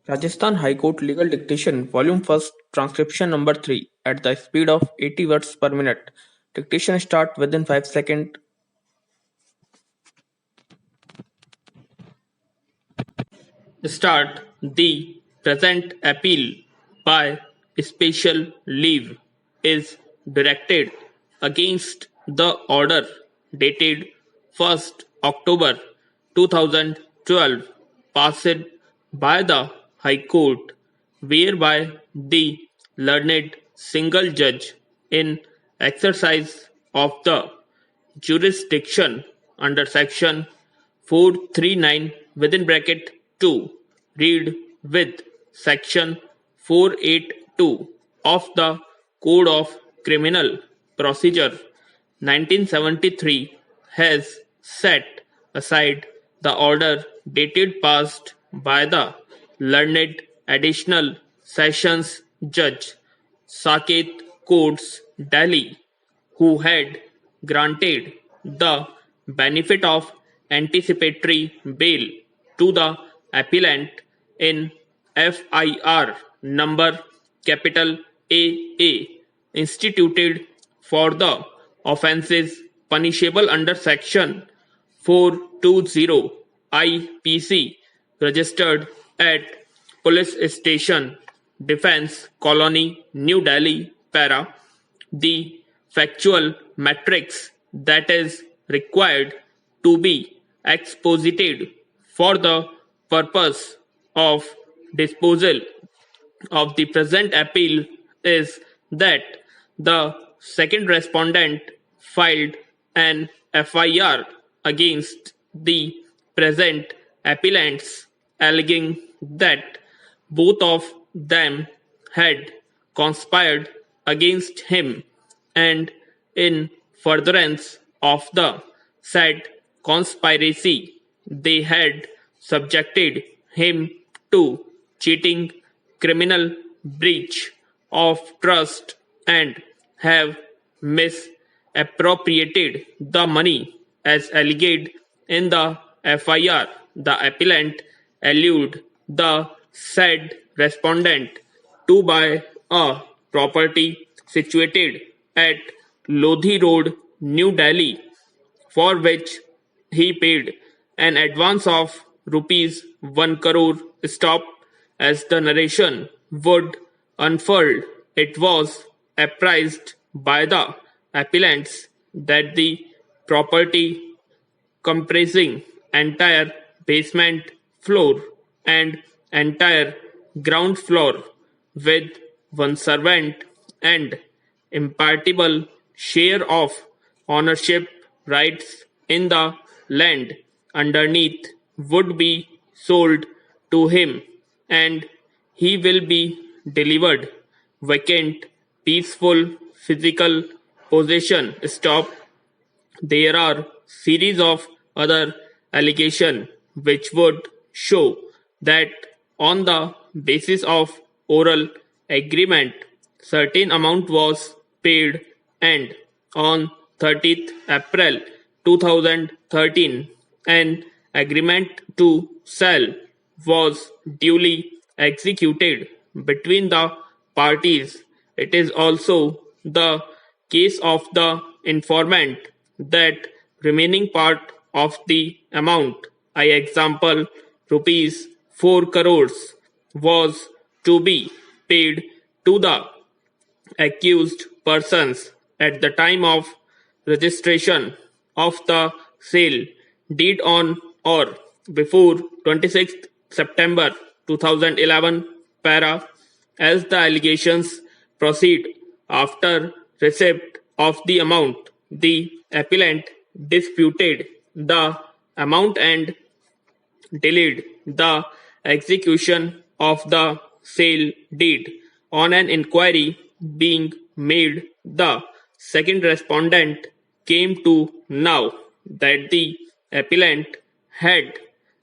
Rajasthan High Court Legal Dictation, Volume 1st, Transcription Number 3, at the speed of 80 words per minute. Dictation start within 5 seconds. Start. The present appeal by special leave is directed against the order dated 1st October 2012 passed by the High Court, whereby the learned single judge in exercise of the jurisdiction under section 439 within bracket 2 read with section 482 of the Code of Criminal Procedure 1973 has set aside the order dated passed by the learned additional sessions judge Saket Courts Delhi, who had granted the benefit of anticipatory bail to the appellant in FIR number capital AA instituted for the offences punishable under section 420 IPC registered at Police Station Defence Colony, New Delhi, Para. The factual matrix that is required to be exposited for the purpose of disposal of the present appeal is that the second respondent filed an FIR against the present appellants alleging that both of them had conspired against him and in furtherance of the said conspiracy they had subjected him to cheating, criminal breach of trust and have misappropriated the money as alleged in the FIR. The appellant allude the said respondent to buy a property situated at Lodhi Road, New Delhi, for which he paid an advance of rupees 1 crore. Stop. As the narration would unfold, it was apprised by the appellants that the property comprising entire basement floor and entire ground floor with one servant and impartible share of ownership rights in the land underneath would be sold to him and he will be delivered vacant, peaceful physical possession. Stop. There are series of other allegations which would show that on the basis of oral agreement certain amount was paid and on 30th April 2013 an agreement to sell was duly executed between the parties. It is also the case of the informant that remaining part of the amount, example rupees 4 crores, was to be paid to the accused persons at the time of registration of the sale deed on or before 26th September 2011, para. As the allegations proceed after receipt of the amount, the appellant disputed the amount and delayed the execution of the sale deed. On an inquiry being made, the second respondent came to know that the appellant had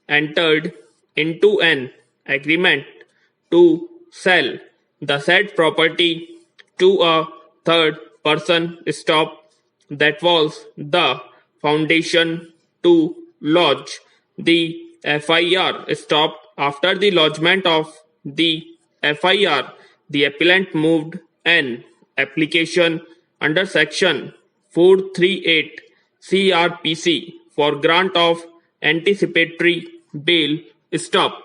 entered into an agreement to sell the said property to a third person. Stop. That was the foundation to lodge the FIR. Stop. After the lodgement of The FIR, the appellant moved an application under Section 438 CRPC for grant of anticipatory bail. Stop.